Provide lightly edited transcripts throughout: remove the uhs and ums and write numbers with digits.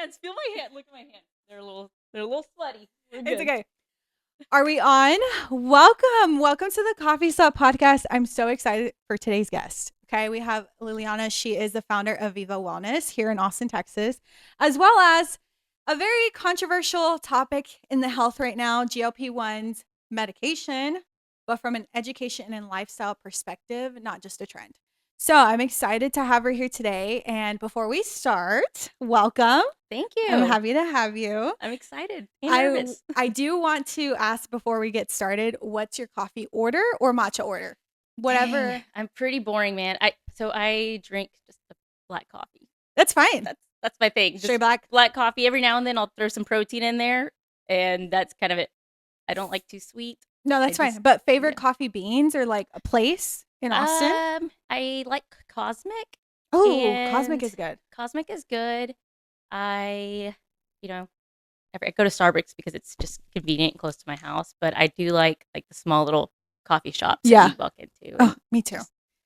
hands. Feel my hand. Look at my hands. They're a little sweaty. It's okay. Are we on? Welcome to the Coffee Slut Podcast. I'm so excited for today's guest. Okay, we have Liliana. She is the founder of Viva Wellness here in Austin, Texas, as well as a very controversial topic in the health right now, GLP-1's medication, but from an education and lifestyle perspective, not just a trend. So I'm excited to have her here today. And before we start, welcome. Thank you. I'm happy to have you. I'm excited and nervous. I do want to ask before we get started, what's your coffee order or matcha order? Whatever. Dang, I'm pretty boring, man. I drink just the black coffee. That's fine. That's my thing. Straight black coffee. Every now and then I'll throw some protein in there, and that's kind of it. I don't like too sweet. No, that's fine. But favorite coffee beans or like a place in Austin? I like Cosmic. Oh, Cosmic is good. Cosmic is good. I go to Starbucks because it's just convenient and close to my house. But I do like the small little coffee shops that you walk into. Oh, me too.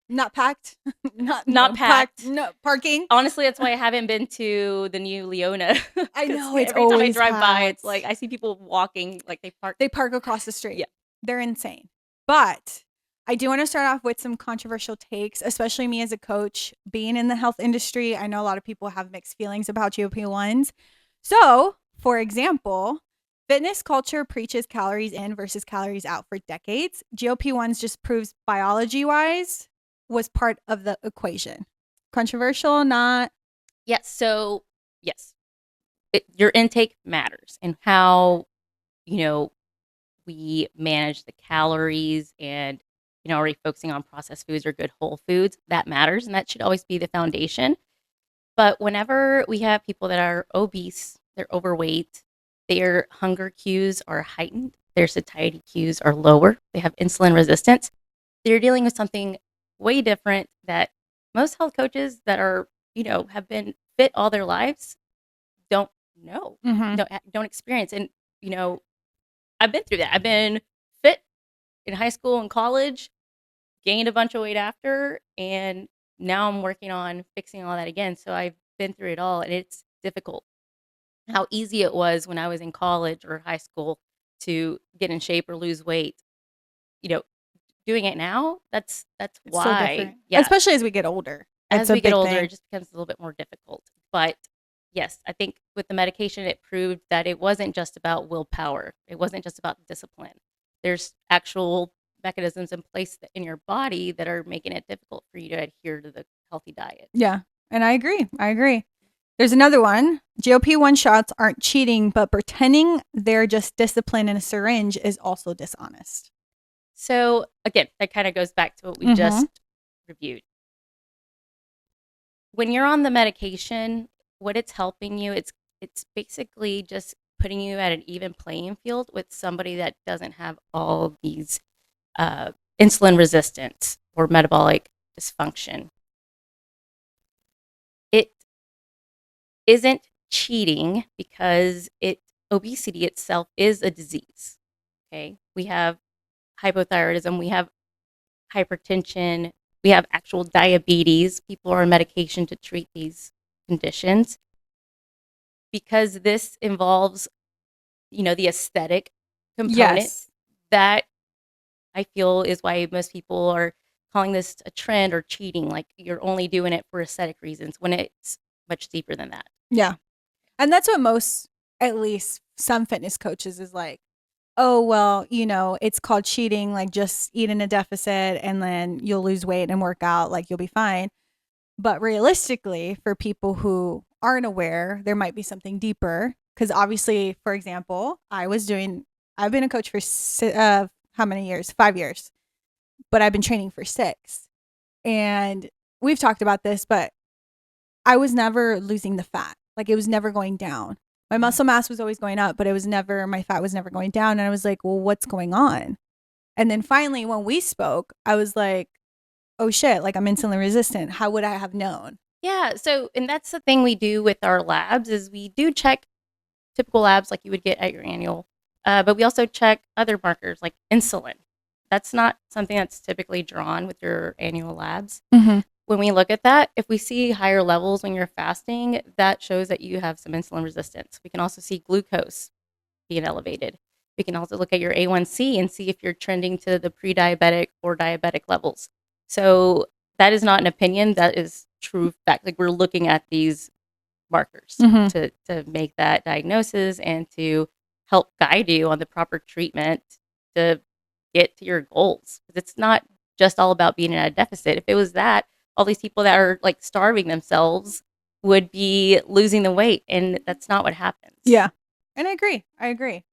Not packed. Not packed. No parking. Honestly, that's why I haven't been to the new Leona. I know it's every time I drive packed. by, it's like I see people walking, like they park. They park across the street. Yeah, they're insane. But I do want to start off with some controversial takes, especially me as a coach, being in the health industry. I know a lot of people have mixed feelings about GLP-1s. So, for example, fitness culture preaches calories in versus calories out for decades. GLP-1s just proves biology-wise was part of the equation. Controversial, not? Yes. So, yes, your intake matters, and how, we manage the calories, and, are we focusing on processed foods or good whole foods? That matters, and that should always be the foundation. But whenever we have people that are obese, they're overweight, their hunger cues are heightened, their satiety cues are lower, they have insulin resistance, they're dealing with something way different that most health coaches that are, have been fit all their lives don't know, don't experience. And, I've been through that. I've been fit in high school and college, gained a bunch of weight after, and now I'm working on fixing all that again. So I've been through it all, and it's difficult. How easy it was when I was in college or high school to get in shape or lose weight. Doing it now, that's why. So yeah. Especially as we get older. As we get older, it just becomes a little bit more difficult. But yes, I think with the medication, it proved that it wasn't just about willpower. It wasn't just about discipline. There's actual mechanisms in place in your body that are making it difficult for you to adhere to the healthy diet. Yeah, and I agree. There's another one. GLP-1 shots aren't cheating, but pretending they're just discipline in a syringe is also dishonest. So again, that kind of goes back to what we just reviewed. When you're on the medication, what it's helping you, it's basically just putting you at an even playing field with somebody that doesn't have all these insulin resistance or metabolic dysfunction. It isn't cheating because obesity itself is a disease. Okay, we have hypothyroidism, we have hypertension, we have actual diabetes. People are on medication to treat these conditions because this involves, the aesthetic component that I feel is why most people are calling this a trend or cheating. Like you're only doing it for aesthetic reasons when it's much deeper than that. Yeah. And that's what most, at least some fitness coaches is like, oh, well, it's called cheating, like just eat in a deficit and then you'll lose weight and work out, like you'll be fine. But realistically, for people who aren't aware, there might be something deeper. Because obviously, for example, I've been a coach for how many years? 5 years. But I've been training for 6. And we've talked about this, but I was never losing the fat. Like it was never going down. My muscle mass was always going up, but my fat was never going down. And I was like, well, what's going on? And then finally, when we spoke, I was like, oh shit, like I'm insulin resistant. How would I have known? Yeah. So, and that's the thing we do with our labs is we do check typical labs like you would get at your annual, but we also check other markers like insulin. That's not something that's typically drawn with your annual labs. when we look at that, if we see higher levels when you're fasting, that shows that you have some insulin resistance. We can also see glucose being elevated. We can also look at your A1C and see if you're trending to the pre-diabetic or diabetic levels. So that is not an opinion. That is true fact. Like, we're looking at these markers Mhm. to make that diagnosis and to help guide you on the proper treatment to get to your goals. 'Cause it's not just all about being in a deficit. If it was that, all these people that are like starving themselves would be losing the weight, and that's not what happens. Yeah. And I agree.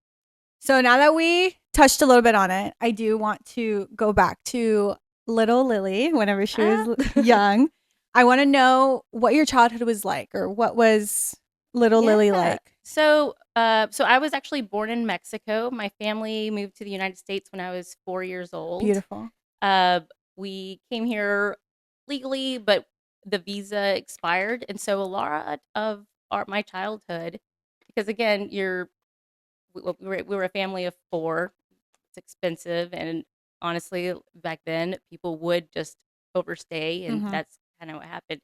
So now that we touched a little bit on it, I do want to go back to little Lily whenever she was Ah. young. I want to know what your childhood was like, or what was little Lily Yeah. like? So I was actually born in Mexico. My family moved to the United States when I was 4 years old. Beautiful. Uh, we came here legally, but the visa expired, and so a lot of my childhood, because again, we were a family of four. It's expensive, and honestly, back then people would just overstay, and Mhm. that's kind of what happened.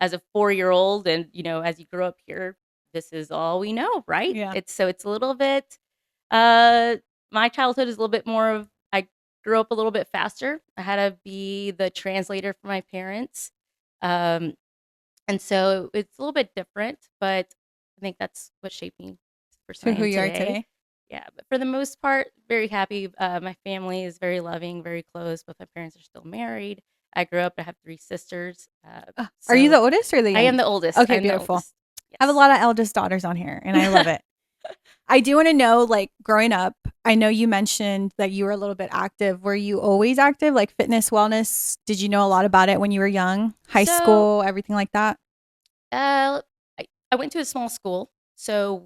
As a 4-year-old, and as you grow up here, this is all we know, right? Yeah. It's a little bit. Uh, my childhood is a little bit more of. I grew up a little bit faster. I had to be the translator for my parents, um, and so it's a little bit different. But I think that's what shaped me as the person To I who am you are today. today. Yeah, but for the most part, very happy. My family is very loving, very close. Both my parents are still married. I grew up. I have three sisters. Are you So the oldest or the I am young? the oldest. Okay, I'm the beautiful. oldest. I have a Yes. lot of eldest daughters on here, and I love it. I do want to know, like, growing up, I know you mentioned that you were a little bit active. Were you always active, like fitness, wellness? Did you know a lot about it when you were young? High So school, everything like that? I went to a small school, so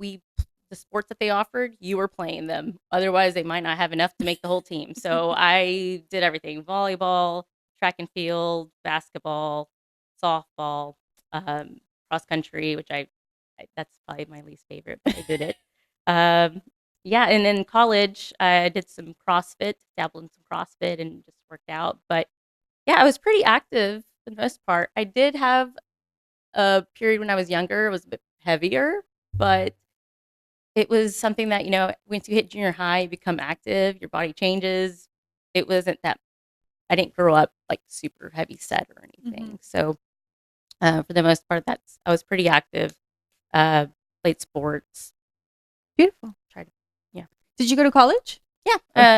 the sports that they offered, you were playing them. Otherwise, they might not have enough to make the whole team. So I did everything: volleyball, track and field, basketball, softball, cross country, which that's probably my least favorite, but I did it. Yeah, and in college, I did some CrossFit, dabbled in some CrossFit, and just worked out. But yeah, I was pretty active for the most part. I did have a period when I was younger. It was a bit heavier, but it was something that, once you hit junior high, you become active, your body changes. It wasn't that I didn't grow up like super heavy set or Mhm. anything. So for the most part, I was pretty active. Uh, Played sports. Beautiful. Tried to, yeah, Did you go to college? yeah.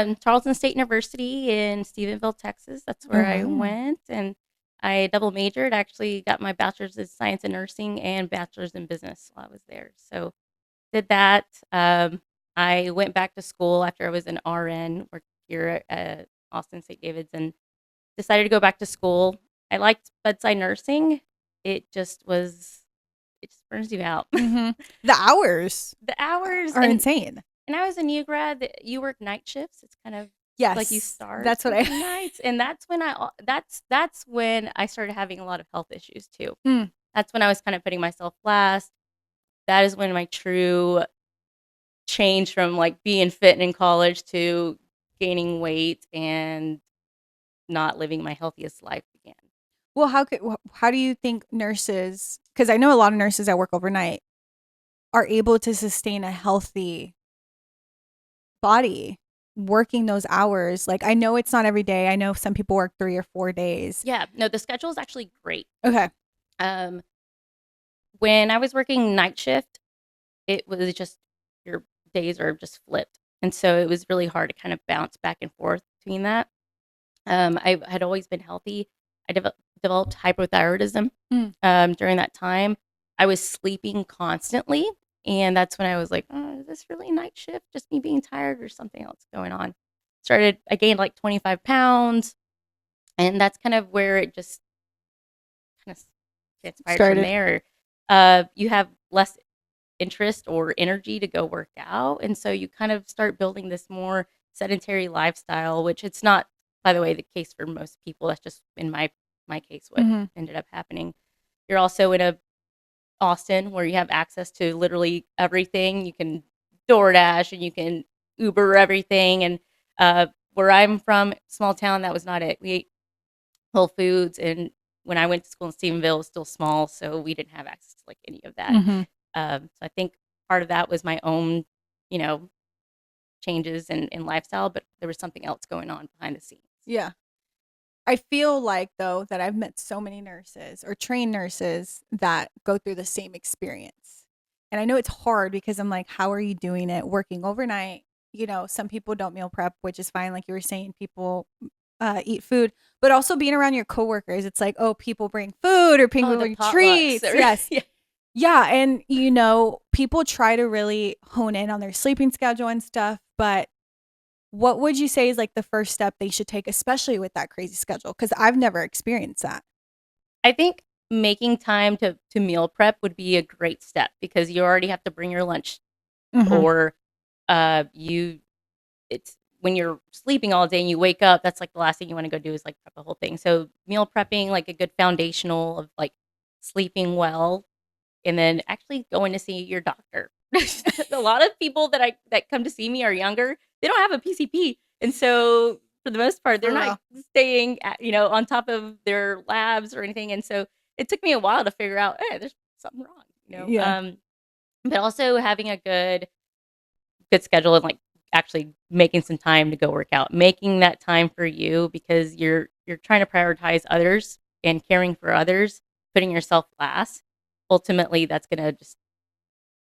Or Tarleton State University in Stephenville, Texas. That's oh where I wow. went, and I double majored. Actually, got my bachelor's in science and nursing and bachelor's in business while I was there. So did that. I went back to school after I was an RN, worked here at Austin St. David's, and decided to go back to school. I liked bedside nursing. It just burns you out. Mhm. The hours The hours, are insane. and I was a new grad. That you work night shifts. It's kind of like you Yes, start that's what I working nights, and that's when I started having a lot of health issues too. Mm. That's when I was kind of putting myself last. That is when my true change from like being fit in college to gaining weight and not living my healthiest life began. Well, how do you think nurses, because I know a lot of nurses that work overnight, are able to sustain a healthy body working those hours? Like, I know it's not every day. I know some people work 3 or 4 days. Yeah, no, the schedule is actually great. Okay. Um, when I was working night shift, it was just your days are just flipped, and so it was really hard to kind of bounce back and forth between that. I had always been healthy. I developed hypothyroidism Mm. during that time. I was sleeping constantly, and that's when I was like, "Oh, is this really night shift? Just me being tired, or something else going on?" I gained like 25 pounds, and that's kind of where it just kind of transpired from Started. there. You have less interest or energy to go work out, and so you kind of start building this more sedentary lifestyle, which it's not, by the way, the case for most people. That's just in my case what Mhm. ended up happening. You're also in a Austin where you have access to literally everything. You can DoorDash and you can Uber everything, and where I'm from, small town, that was not it. We ate Whole Foods, and when I went to school in Stephenville, it was still small, so we didn't have access to like any of that. Mm-hmm. So I think part of that was my own, you know, changes in lifestyle, but there was something else going on behind the scenes. Yeah. I feel like, though, that I've met so many nurses or trained nurses that go through the same experience. And I know it's hard because I'm like, how are you doing it? Working overnight. You know, some people don't meal prep, which is fine. Like you were saying, people eat food, but also being around your coworkers. It's like, oh, people bring food or people Oh, the bring potlucks. treats. Yes. Yeah. Yeah. And, you know, people try to really hone in on their sleeping schedule and stuff. But what would you say is like the first step they should take, especially with that crazy schedule? Because I've never experienced that. I think making time to meal prep would be a great step because you already have to bring your lunch Mm-hmm. or it's when you're sleeping all day and you wake up, that's like the last thing you want to go do is like prep the whole thing. So meal prepping, like a good foundational of like sleeping well and then actually going to see your doctor. A lot of people that come to see me are younger. They don't have a PCP. And so for the most part, they're not staying on top of their labs or anything. And so it took me a while to figure out, hey, there's something wrong, Yeah. But also having a good schedule and like actually making some time to go work out, making that time for you because you're trying to prioritize others and caring for others, putting yourself last. Ultimately, that's going to just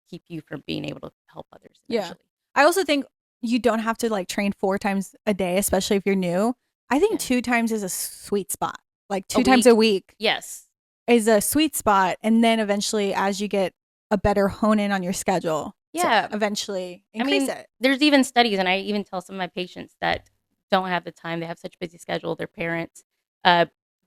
keep you from being able to help others eventually. Yeah. I also think you don't have to like train 4 times a day, especially if you're new. I think 2 times is a sweet spot. Like 2 times a week. Yes. Is a sweet spot. And then eventually, as you get a better hone in on your schedule, to eventually increase it. There's even studies, and I even tell some of my patients that don't have the time, they have such a busy schedule, their parents,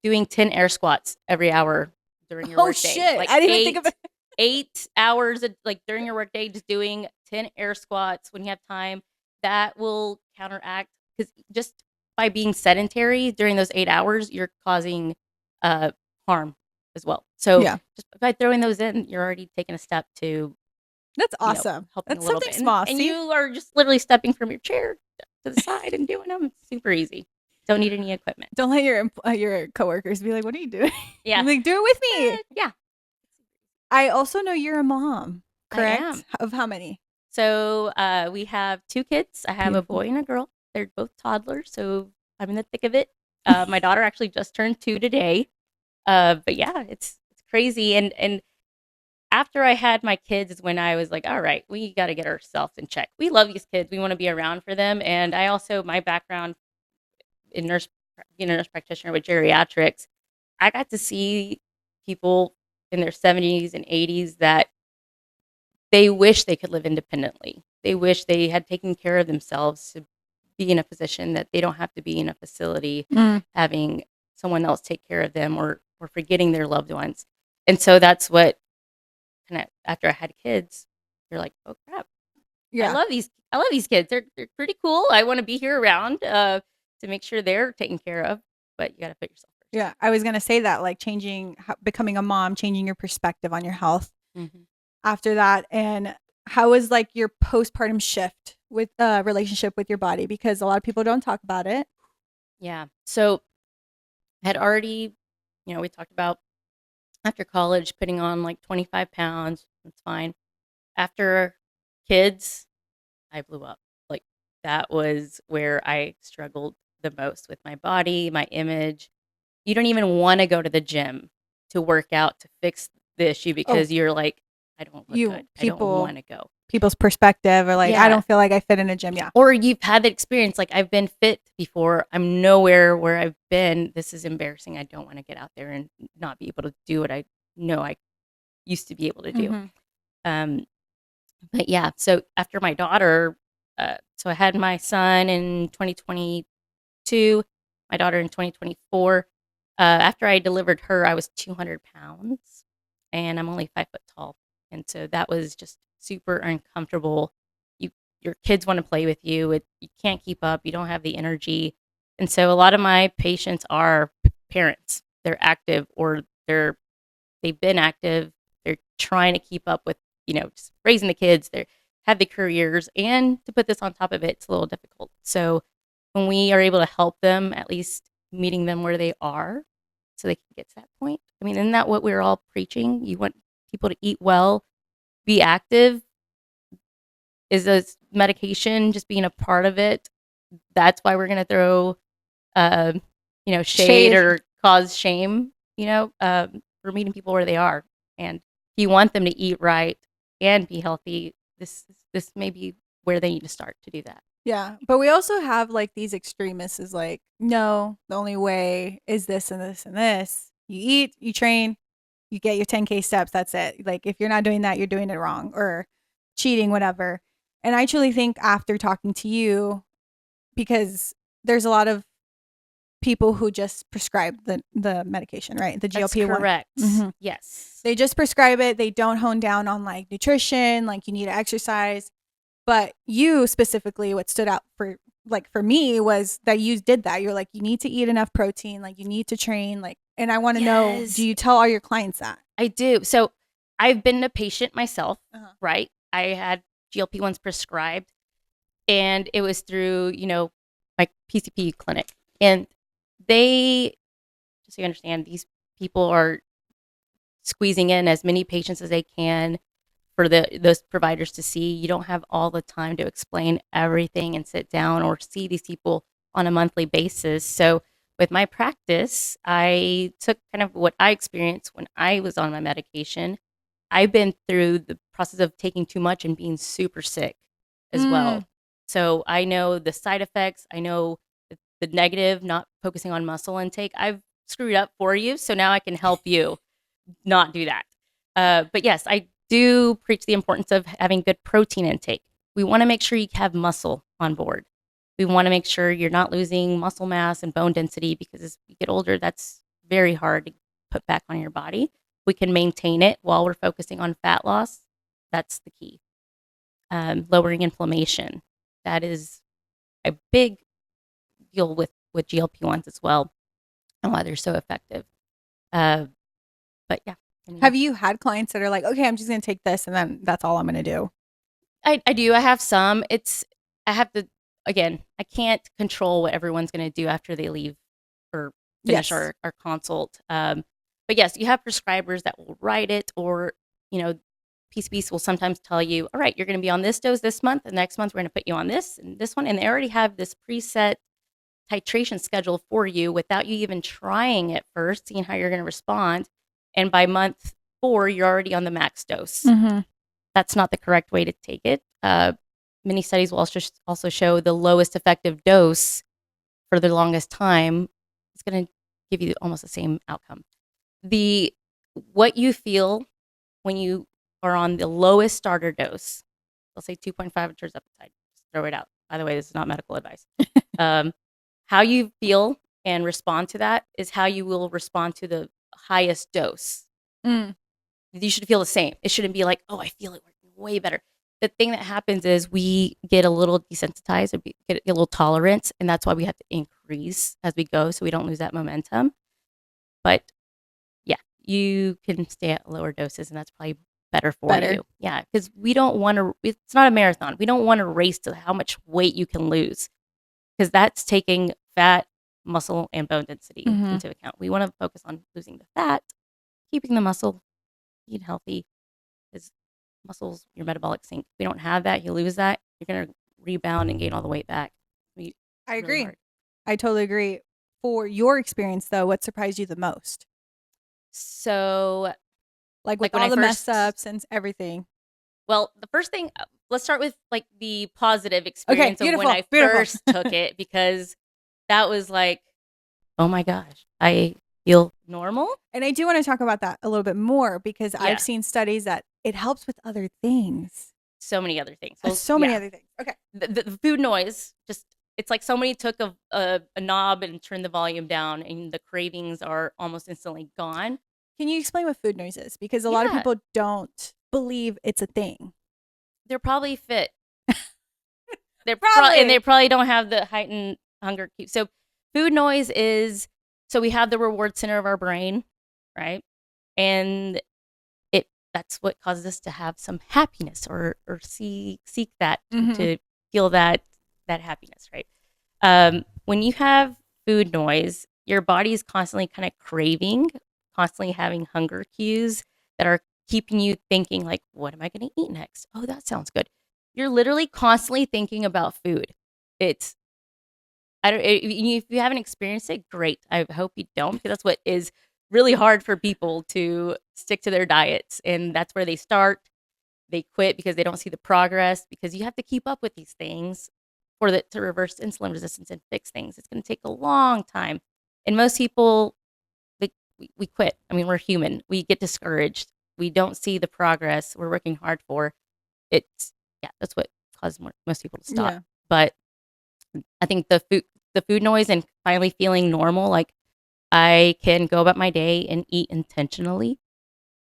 doing 10 air squats every hour during your workday. Shit. Like I didn't even think of it. 8 hours like during your workday, just doing 10 air squats when you have time. That will counteract because just by being sedentary during those 8 hours, you're causing harm as well. So just by throwing those in, you're already taking a step to that's awesome. Helping that's a little something bit. small. And you are just literally stepping from your chair to the side and doing them. It's super easy. Don't need any equipment. Don't let your coworkers be like, "What are you doing?" Yeah, like do it with me. Yeah. I also know you're a mom, correct? I am. Of how many? So we have 2 kids. I have a boy and a girl. They're both toddlers, so I'm in the thick of it. My daughter actually just turned 2 today. But yeah, it's crazy. And after I had my kids is when I was like, all right, we got to get ourselves in check. We love these kids. We want to be around for them. And I also, my background in being a nurse practitioner with geriatrics, I got to see people in their 70s and 80s that they wish they could live independently. They wish they had taken care of themselves to be in a position that they don't have to be in a facility having someone else take care of them or forgetting their loved ones. And so that's what kind of after I had kids, you're like, oh crap. Yeah. I love these kids. They're pretty cool. I want to be here around to make sure they're taken care of, but you got to put yourself first. Yeah. I was going to say that, like becoming a mom, changing your perspective on your health after that. And how was like your postpartum shift with relationship with your body? Because a lot of people don't talk about it. Yeah. So I had already, we talked about after college, putting on like 25 pounds. That's fine. After kids, I blew up. Like that was where I struggled the most with my body, my image. You don't even want to go to the gym to work out to fix the issue because you're like, I don't look good. I don't want to go. People's perspective or like, I don't feel like I fit in a gym. Yeah. Or you've had that experience. Like I've been fit before. I'm nowhere where I've been. This is embarrassing. I don't want to get out there and not be able to do what I know I used to be able to do. But yeah, so after my daughter, so I had my son in 2022, my daughter in 2024. After I delivered her, I was 200 pounds and I'm only 5 foot tall. And so that was just super uncomfortable. Your kids want to play with you. You can't keep up. You don't have the energy. And so a lot of my patients are parents. They're active or they've been active. They're trying to keep up with, just raising the kids. They have the careers. And to put this on top of it, it's a little difficult. So when we are able to help them, at least meeting them where they are, so they can get to that point. I mean, isn't that what we're all preaching? You want people to eat well, be active. Is this medication just being a part of it? That's why we're going to throw, uh, shade or cause shame, for meeting people where they are. And if you want them to eat right and be healthy, this may be where they need to start to do that. Yeah. But we also have like these extremists is like, no, the only way is this and this and this. You eat, you train, you get your 10K steps. That's it. Like if you're not doing that, you're doing it wrong or cheating, whatever. And I truly think after talking to you, because there's a lot of people who just prescribe the medication, right? The GLP-1. That's correct. Mm-hmm. Yes. They just prescribe it. They don't hone down on like nutrition, like you need to exercise. But you specifically, what stood out for me was that you did that. You're like, you need to eat enough protein, like you need to train, like, and I want to know, do you tell all your clients that? I do. So I've been a patient myself, right? I had GLP-1s prescribed, and it was through, my PCP clinic. And they, just so you understand, these people are squeezing in as many patients as they can for those providers to see. You don't have all the time to explain everything and sit down or see these people on a monthly basis. So with my practice, I took kind of what I experienced when I was on my medication. I've been through the process of taking too much and being super sick as well. So I know the side effects. I know the negative, not focusing on muscle intake. I've screwed up for you, so now I can help you not do that. But yes, I do preach the importance of having good protein intake. We want to make sure you have muscle on board. We want to make sure you're not losing muscle mass and bone density, because as you get older, that's very hard to put back on your body. We can maintain it while we're focusing on fat loss. That's the key. Lowering inflammation. That is a big deal with GLP-1s as well, and why they're so effective. But yeah. Have you had clients that are like, okay, I'm just going to take this and then that's all I'm going to do? I do. I have some. I can't control what everyone's going to do after they leave or finish our consult. But yes, you have prescribers that will write it, or, PCPs will sometimes tell you, all right, you're going to be on this dose this month, and next month we're going to put you on this and this one. And they already have this preset titration schedule for you without you even trying it first, seeing how you're going to respond. And by month 4, you're already on the max dose. Mm-hmm. That's not the correct way to take it. Many studies will also show the lowest effective dose for the longest time is going to give you almost the same outcome. What you feel when you are on the lowest starter dose, they'll say 2.5 terzepatide. Just throw it out. By the way, this is not medical advice. How you feel and respond to that is how you will respond to the highest dose. You should feel the same. It shouldn't be like, oh, I feel it working way better. The thing that happens is we get a little desensitized, or get a little tolerance, and that's why we have to increase as we go so we don't lose that momentum. But yeah, you can stay at lower doses, and that's probably better for you. Yeah, because we don't want to, it's not a marathon. We don't want to race to how much weight you can lose, because that's taking fat, muscle, and bone density into account. We want to focus on losing the fat, keeping the muscle, eat healthy, because muscles, your metabolic sink. If we don't have that, you lose that, you're going to rebound and gain all the weight back. I agree. I totally agree. For your experience, though, what surprised you the most? So, like with all the mess ups and everything. Well, the first thing, let's start with like the positive experience of when I first took it, because that was like, oh my gosh, I feel normal. And I do want to talk about that a little bit more, because I've seen studies that it helps with other things. So many other things. Many other things. Okay. The food noise, it's like somebody took a knob and turned the volume down, and the cravings are almost instantly gone. Can you explain what food noise is? Because a lot of people don't believe it's a thing. They're probably fit. They're probably, and they probably don't have the heightened hunger cue. So food noise is, so we have the reward center of our brain, right? And that's what causes us to have some happiness or seek that to feel that happiness, right? When you have food noise, your body is constantly kind of craving, constantly having hunger cues that are keeping you thinking like, what am I going to eat next? Oh, that sounds good. You're literally constantly thinking about food. It's I don't if you haven't experienced it, great. I hope you don't, because that's what is really hard for people to stick to their diets, and that's where they start. They quit because they don't see the progress, because you have to keep up with these things for the to reverse insulin resistance and fix things. It's going to take a long time, and most people we quit. I mean, we're human. We get discouraged. We don't see the progress we're working hard for. It's yeah, that's what causes most people to stop. Yeah. But I think the food noise and finally feeling normal, like I can go about my day and eat intentionally,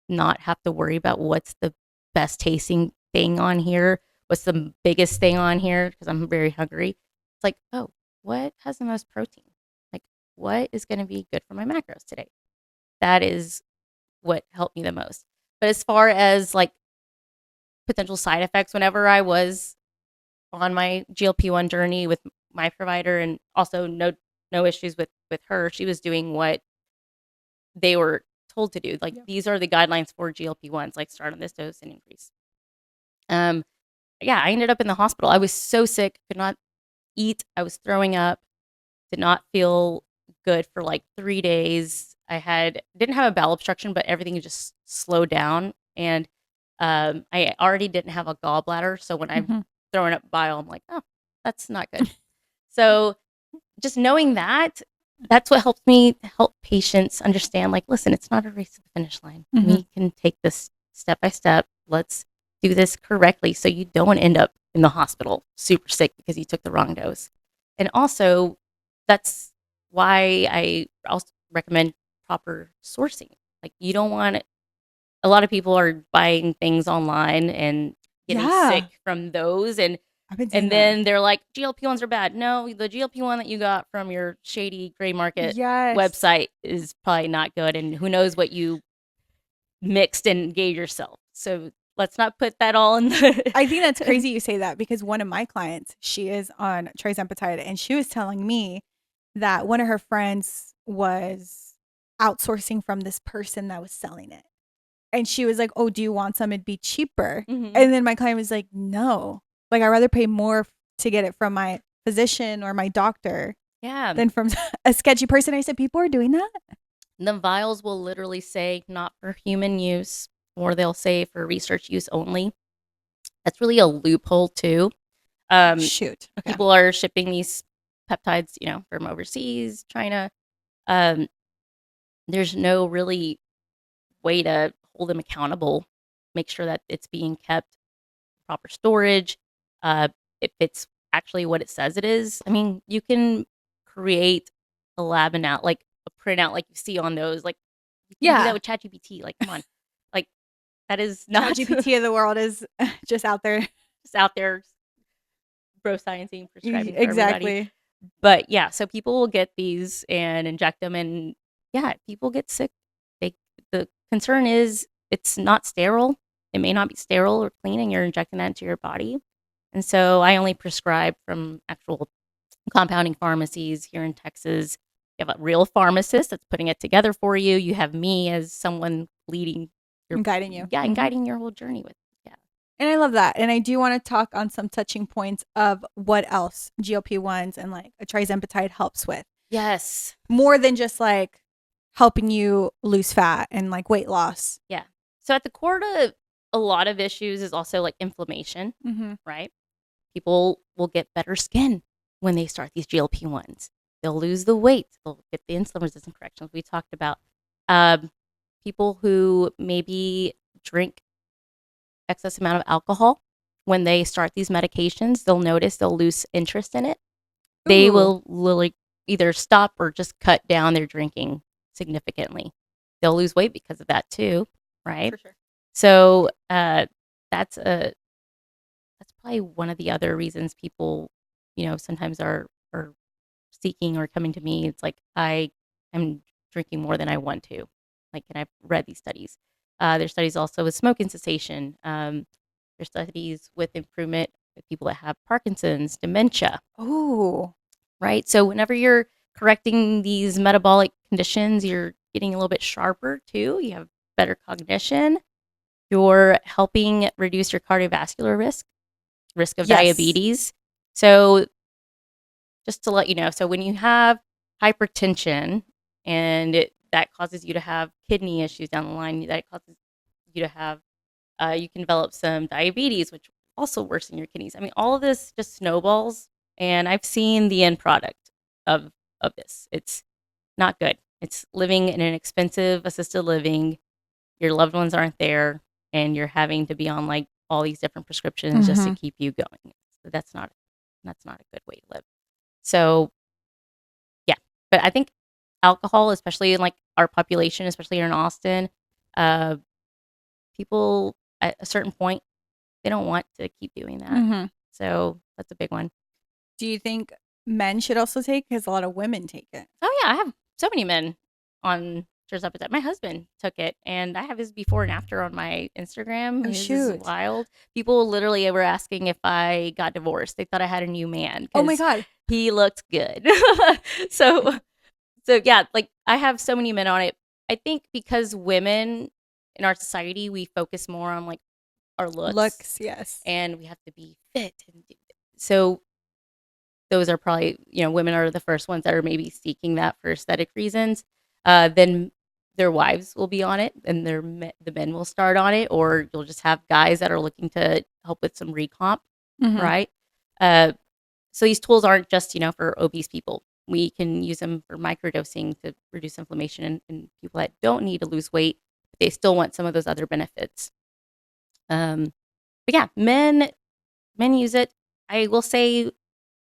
not have to worry about what's the best tasting thing on here, what's the biggest thing on here, because I'm very hungry. It's like, oh, what has the most protein? Like, what is going to be good for my macros today? That is what helped me the most. But as far as like potential side effects, whenever I was on my GLP-1 journey with my provider, and also no issues with her, she was doing what they were told to do. Like, Yeah. these are the guidelines for GLP-1s, like start on this dose and increase. Um, yeah, I ended up in the hospital. I was so sick, could not eat. I was throwing up, did not feel good for like 3 days. Didn't have a bowel obstruction, but everything just slowed down. And I already didn't have a gallbladder. So when I'm Mhm. throwing up bile, I'm like, oh, that's not good. So just knowing that, that's what helps me help patients understand, like, listen, it's not a race to the finish line. Mhm. We can take this step by step. Let's do this correctly so you don't end up in the hospital super sick because you took the wrong dose. And also, that's why I also recommend proper sourcing. Like, you don't want a lot of people are buying things online and getting sick Yeah. from those, and I've been seeing that. then they're like, GLP-1s are bad. No, the GLP-1 that you got from your shady gray market Yes. website is probably not good, and who knows what you mixed and gave yourself. So let's not put that all in the I think that's crazy you say that, because one of my clients, she is on trizempatide, and she was telling me that one of her friends was outsourcing from this person that was selling it. And she was like, "Oh, do you want some? It'd be cheaper." Mhm. And then my client was like, "No. Like, I'd rather pay more to get it from my physician or my doctor Yeah. than from a sketchy person." I said, "People are doing that?" The vials will literally say not for human use, or they'll say for research use only. That's really a loophole too. Shoot. Okay. People are shipping these peptides, from overseas, China. Um, there's no really way to hold them accountable, make sure that it's being kept in proper storage, uh, if it's actually what it says it is. I mean, you can create a lab like a printout like you see on those, like you can do that Yeah. with ChatGPT. Like, come on, like that is not ChatGPT of the world is just out there. just out there bro sciencing, prescribing for everybody. Exactly. But yeah, so people will get these and inject them, and yeah, people get sick. The concern is it's not sterile. It may not be sterile or clean, and you're injecting that into your body. And so I only prescribe from actual compounding pharmacies here in Texas. You have a real pharmacist that's putting it together for you. You have me as someone leading your And guiding you. yeah, and Mhm. guiding your whole journey with. Yeah. And I love that. And I do want to talk on some touching points of what else GLP-1s and like a trizempatide helps with. Yes. More than just like helping you lose fat and like weight loss. Yeah. So at the core to a lot of issues is also like inflammation, Mm-hmm. right? People will get better skin when they start these GLP-1s. They'll lose the weight. They'll get the insulin resistant corrections we talked about. People who maybe drink excess amount of alcohol, when they start these medications, they'll notice they'll lose interest in it. They Ooh. will literally either stop or just cut down their drinking significantly. They'll lose weight because of that too, right? For sure. So that's probably one of the other reasons people, sometimes are seeking or coming to me. It's like I am drinking more than I want to. Like, and I've read these studies. There's studies also with smoking cessation. There's studies with improvement with people that have Parkinson's, dementia, Ooh. right? So whenever you're correcting these metabolic conditions. You're getting a little bit sharper too. You have better cognition. You're helping reduce your cardiovascular risk of Yes. diabetes. So just to let you know, so when you have hypertension and that causes you to have kidney issues down the line, that causes you to have, you can develop some diabetes, which also worsen your kidneys. I mean, all of this just snowballs, and I've seen the end product of this. It's not good. It's living in an expensive assisted living. Your loved ones aren't there, and you're having to be on like all these different prescriptions just to keep you going. So that's not a good way to live. So yeah, but I think alcohol, especially in like our population, especially here in Austin, people at a certain point, they don't want to keep doing that. So that's a big one. Do you think men should also take? Because a lot of women take it. Oh yeah, I have so many men on Appetite. My husband took it, and I have his before and after on my Instagram. Oh, His is wild. People literally were asking if I got divorced. They thought I had a new man. Oh my God. He looked good. so yeah, like I have so many men on it. I think because women in our society, we focus more on like our looks. Yes. And we have to be fit. So those are probably, women are the first ones that are maybe seeking that for aesthetic reasons. Then their wives will be on it, and the men will start on it, or you'll just have guys that are looking to help with some recomp, right? So these tools aren't just, for obese people. We can use them for microdosing to reduce inflammation in people that don't need to lose weight, but they still want some of those other benefits. But yeah, men use it. I will say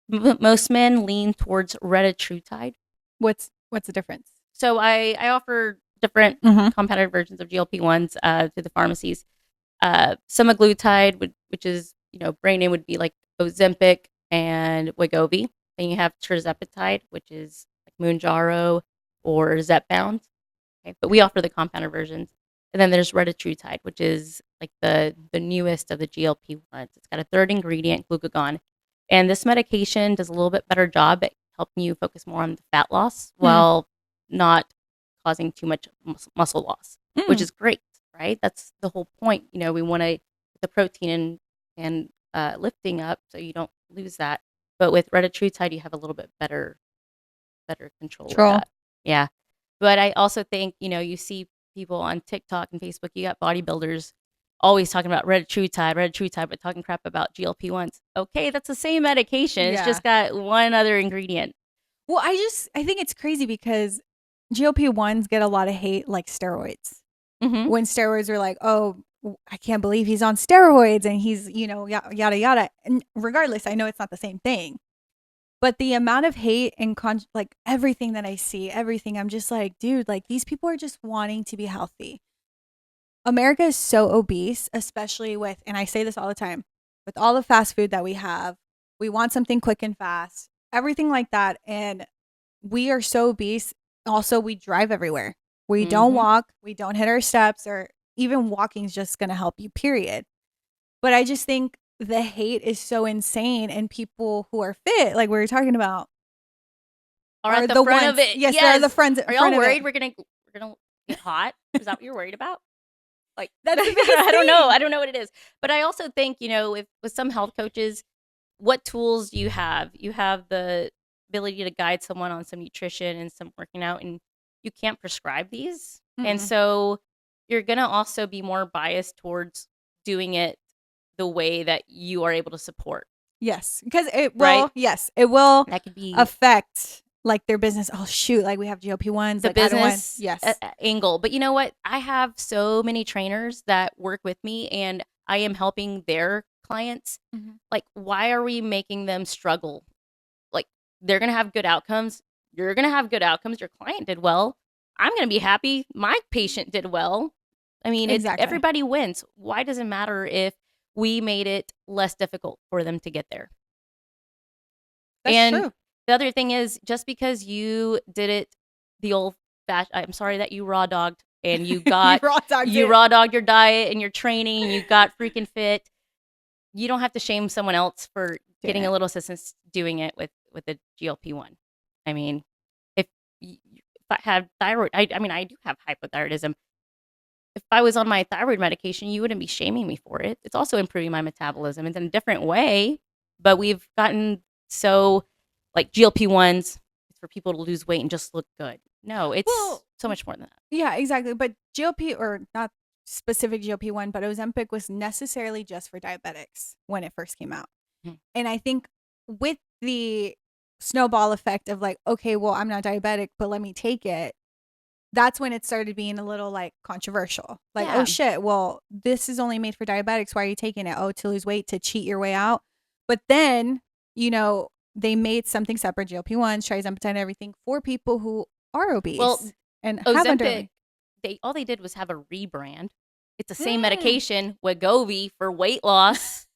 most men lean towards retatrutide. What's the difference? So I offer different compounded versions of GLP-1s to the pharmacies. Semaglutide, which is, brand name would be like Ozempic and Wegovy. Then you have tirzepatide, which is like Mounjaro or Zepbound. Okay, but we offer the compounded versions. And then there's retatrutide, which is like the newest of the GLP-1s. It's got a third ingredient, glucagon. And this medication does a little bit better job at helping you focus more on the fat loss while not causing too much muscle loss, which is great, right? That's the whole point. We want to get the protein and lifting up so you don't lose that. But with retatrutide, you have a little bit better control with that. Yeah. But I also think, you see people on TikTok and Facebook, you got bodybuilders always talking about retatrutide, but talking crap about GLP-1s. Okay, that's the same medication. Yeah. It's just got one other ingredient. Well, I think it's crazy because GLP-1s get a lot of hate like steroids. When steroids are like, oh, I can't believe he's on steroids and he's, yada, yada. And regardless, I know it's not the same thing. But the amount of hate and like everything that I see, I'm just like, dude, like these people are just wanting to be healthy. America is so obese, especially with, and I say this all the time, with all the fast food that we have. We want something quick and fast, everything like that. And we are so obese. Also, we drive everywhere. We don't walk. We don't hit our steps, or even walking is just going to help you, period. But I just think the hate is so insane, and people who are fit, like we were talking about, are at the front ones, of it. Yes, they're the friends. Are y'all worried we're gonna get hot? Is that what you're worried about? Like that's I don't know. I don't know what it is. But I also think, with some health coaches, what tools do you have? You have the ability to guide someone on some nutrition and some working out, and you can't prescribe these. And so you're going to also be more biased towards doing it the way that you are able to support. Yes, because it will, right? Yes, it will that could be affect like their business. Oh shoot, like we have GLP-1s, the like, business yes. Angle. But you know what? I have so many trainers that work with me, and I am helping their clients. Like, why are we making them struggle? Like, they're going to have good outcomes. You're going to have good outcomes. Your client did well. I'm going to be happy. My patient did well. I mean, exactly. Everybody wins. Why does it matter if we made it less difficult for them to get there? That's true. The other thing is, just because you did it the old fashioned, I'm sorry that you raw dogged and you got you raw dogged your diet and your training and you got freaking fit. You don't have to shame someone else for getting a little assistance doing it with the GLP-1. I mean, I had thyroid, I mean, I do have hypothyroidism. If I was on my thyroid medication, you wouldn't be shaming me for it. It's also improving my metabolism. It's in a different way, but we've gotten so like GLP-1s for people to lose weight and just look good. No, it's so much more than that. Yeah, exactly. But GLP, or not specific GLP-1, but Ozempic was necessarily just for diabetics when it first came out. Mhm. And I think with the snowball effect of like, okay, well, I'm not diabetic, but let me take it. That's when it started being a little like controversial. Like, Yeah. oh shit, well, this is only made for diabetics. Why are you taking it? Oh, to lose weight, to cheat your way out. But then, they made something separate, GLP-1s, triazepam, everything for people who are obese Well, and have Ozempic, underweight. all they did was have a rebrand. It's the same Hmm. medication, Wegovy for weight loss.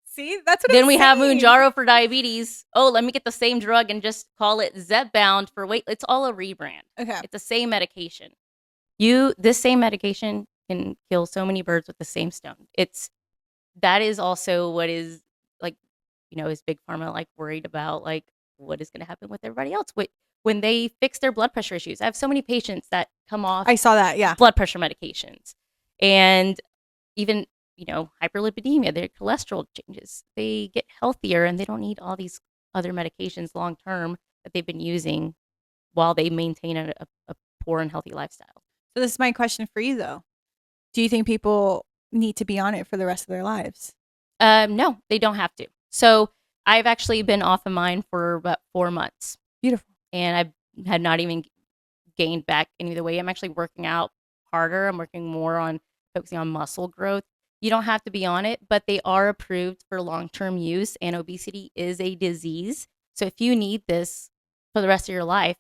See, that's what Then I'm we have saying. Mounjaro for diabetes. Oh, let me get the same drug and just call it Zepbound for weight. It's all a rebrand. Okay. It's the same medication. This same medication can kill so many birds with the same stone. That is also what is like, is Big Pharma like worried about like what is going to happen with everybody else when they fix their blood pressure issues. I have so many patients that come off I saw that. Yeah. blood pressure medications and even hyperlipidemia, their cholesterol changes. They get healthier and they don't need all these other medications long term that they've been using while they maintain a poor and healthy lifestyle. So this is my question for you though. Do you think people need to be on it for the rest of their lives? No, they don't have to. So I've actually been off of mine for about 4 months. Beautiful. And I had not even gained back any of the weight. I'm actually working out harder. I'm working more on focusing on muscle growth. You don't have to be on it, but they are approved for long-term use, and obesity is a disease. So if you need this for the rest of your life,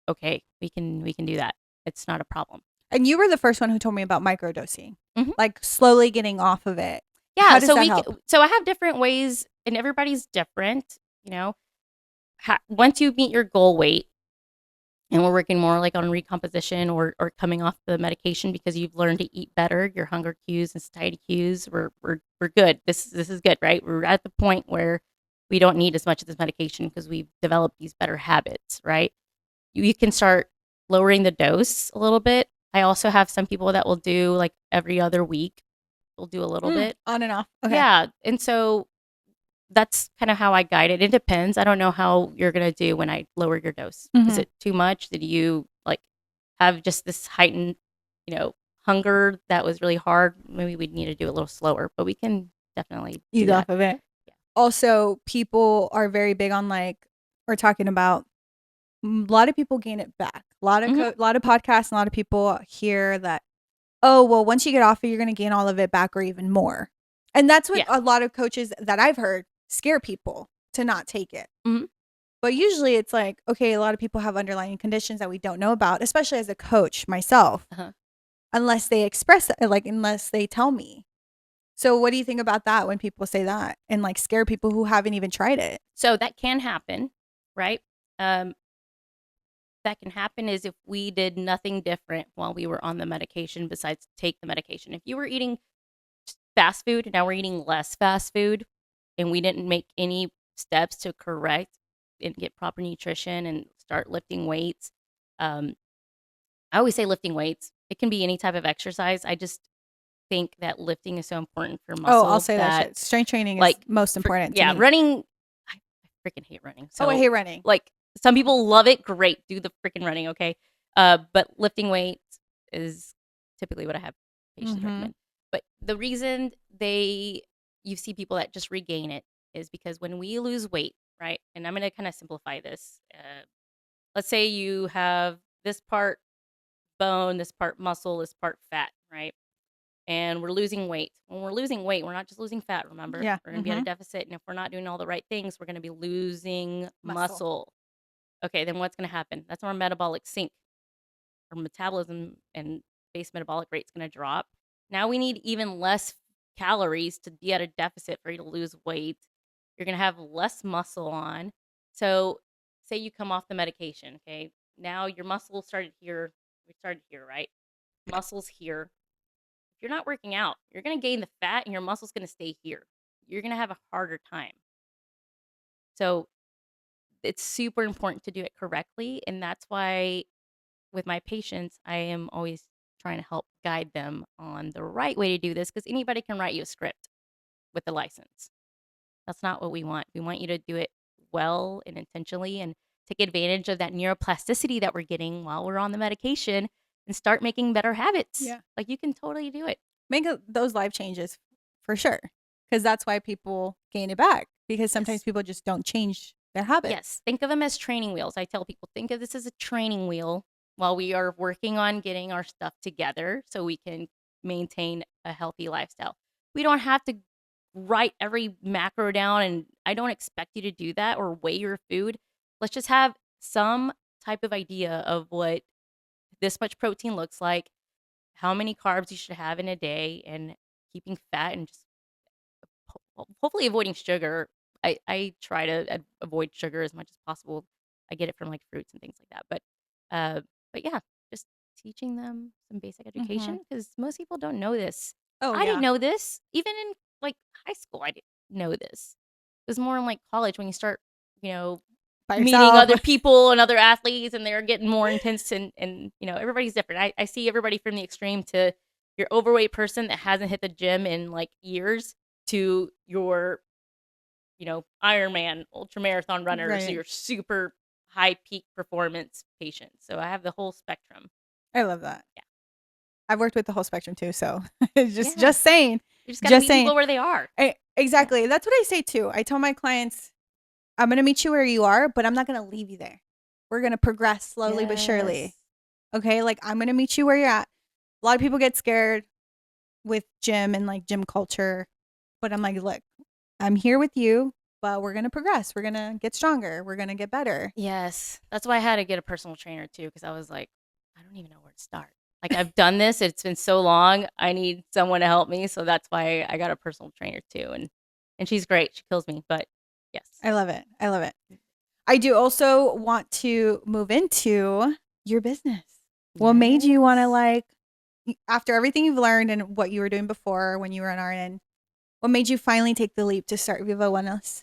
okay, we can do that. It's not a problem. And you were the first one who told me about microdosing, Mhm. like slowly getting off of it. Yeah, How does so that help? so I have different ways, and everybody's different. Once you meet your goal weight, and we're working more like on recomposition or coming off the medication because you've learned to eat better, your hunger cues and satiety cues, we're good. This is good, right? We're at the point where we don't need as much of this medication because we've developed these better habits, right? You can start lowering the dose a little bit. I also have some people that will do like every other week. They'll do a little bit. On and off. Okay. Yeah. And so that's kind of how I guide it. It depends. I don't know how you're going to do when I lower your dose. Is it too much? Did you like have just this heightened, hunger that was really hard? Maybe we'd need to do a little slower, but we can definitely Ease do off that. of it. Yeah. Also, people are very big on like, we're talking about a lot of people gain it back. A lot of podcasts, and a lot of people hear that, oh, well, once you get off it, you're going to gain all of it back or even more. And that's what a lot of coaches that I've heard scare people to not take it. Mhm. But usually it's like, okay, a lot of people have underlying conditions that we don't know about, especially as a coach myself, unless they express it, like unless they tell me. So what do you think about that when people say that and like scare people who haven't even tried it? So that can happen, right? That can happen is if we did nothing different while we were on the medication besides take the medication. If you were eating fast food and now we're eating less fast food and we didn't make any steps to correct and get proper nutrition and start lifting weights. I always say lifting weights. It can be any type of exercise. I just think that lifting is so important for muscle. Oh, I'll say that shit. Strength training is most important to me. Running. I freaking hate running. So, I hate running. Like some people love it. Great. Do the freaking running. Okay. But lifting weights is typically what I have patients recommend. But the reason you see people that just regain it is because when we lose weight, right? And I'm going to kind of simplify this. Let's say you have this part bone, this part muscle, this part fat, right? And we're losing weight. When we're losing weight, we're not just losing fat, remember? Yeah. We're going to be at a deficit. And if we're not doing all the right things, we're going to be losing muscle. Okay, then what's going to happen? That's when our metabolic sink. Our metabolism and base metabolic rate is going to drop. Now we need even less calories to be at a deficit for you to lose weight. You're going to have less muscle on. So say you come off the medication, okay? Now your muscle started here. We started here, right? Muscle's here. If you're not working out, you're going to gain the fat and your muscle's going to stay here. You're going to have a harder time. So it's super important to do it correctly. And that's why with my patients, I am always trying to help guide them on the right way to do this, because anybody can write you a script with a license. That's not what we want. We want you to do it well and intentionally and take advantage of that neuroplasticity that we're getting while we're on the medication and start making better habits. Yeah. Like, you can totally do it. Make those life changes for sure. Because that's why people gain it back. Because sometimes Yes. people just don't change their habits. Yes. Think of them as training wheels. I tell people, think of this as a training wheel while we are working on getting our stuff together so we can maintain a healthy lifestyle. We don't have to write every macro down, and I don't expect you to do that or weigh your food. Let's just have some type of idea of what this much protein looks like, how many carbs you should have in a day, and keeping fat and just hopefully avoiding sugar. I try to avoid sugar as much as possible. I get it from like fruits and things like that. But yeah, just teaching them some basic education, because most people don't know this. Oh, I didn't know this. Even in like high school, I didn't know this. It was more in like college when you start, By meeting yourself. other people and other athletes, and they're getting more intense, and everybody's different. I see everybody from the extreme to your overweight person that hasn't hit the gym in like years to your Ironman ultra marathon runners, Right. so your super high peak performance patients. So I have the whole spectrum. I love that. Yeah. I've worked with the whole spectrum too. So just Yeah. saying. You just gotta Just meet saying. people where they are. Exactly. That's what I say too. I tell my clients, I'm going to meet you where you are, but I'm not going to leave you there. We're going to progress slowly but surely. Yes. Okay. Like, I'm going to meet you where you're at. A lot of people get scared with gym and like gym culture, but I'm like, look, I'm here with you, but we're going to progress. We're going to get stronger. We're going to get better. Yes. That's why I had to get a personal trainer too, because I was like, I don't even know where to start. Like, I've done this. It's been so long. I need someone to help me. So that's why I got a personal trainer too. And she's great. She kills me. But yes. I love it. I love it. I do also want to move into your business. What made you want to, like, after everything you've learned and what you were doing before when you were an RN, what made you finally take the leap to start Viva Wellness?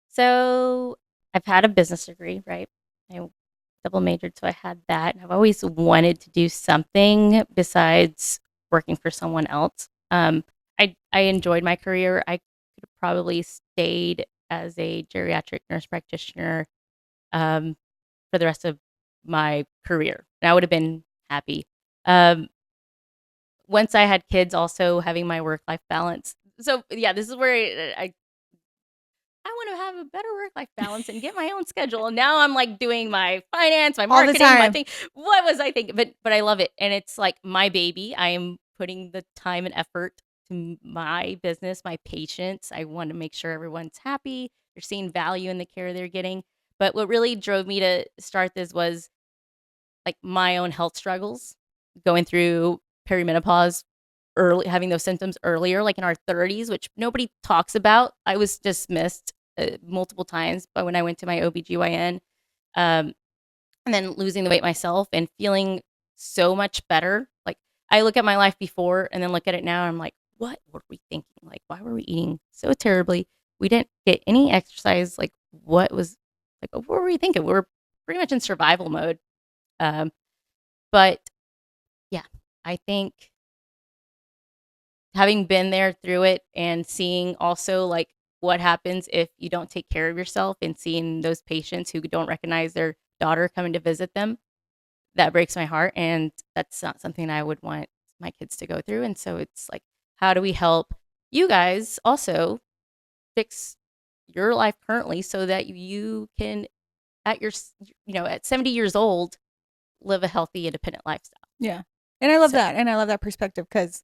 So I've had a business degree, right? I double majored, so I had that. I've always wanted to do something besides working for someone else. I enjoyed my career. I could have probably stayed as a geriatric nurse practitioner for the rest of my career, and I would have been happy. Once I had kids, also having my work-life balance. So yeah, this is where I want to have a better work-life balance and get my own schedule. And now I'm like doing my finance, my All the marketing, my time. thing. What was I thinking? But I love it. And it's like my baby. I am putting the time and effort to my business, my patients. I want to make sure everyone's happy. They're seeing value in the care they're getting. But what really drove me to start this was like my own health struggles, going through perimenopause, early, having those symptoms earlier, like in our 30s, which nobody talks about. I was dismissed multiple times, but when I went to my OBGYN, and then losing the weight myself and feeling so much better. Like, I look at my life before and then look at it now, and I'm like, what were we thinking? Like, why were we eating so terribly? We didn't get any exercise. Like, what were we thinking? We were pretty much in survival mode. But yeah, I think having been there through it and seeing also like what happens if you don't take care of yourself, and seeing those patients who don't recognize their daughter coming to visit them, that breaks my heart. And that's not something I would want my kids to go through. And so it's like, how do we help you guys also fix your life currently so that you can at 70 years old live a healthy, independent lifestyle. Yeah. And I love that. And I love that perspective, because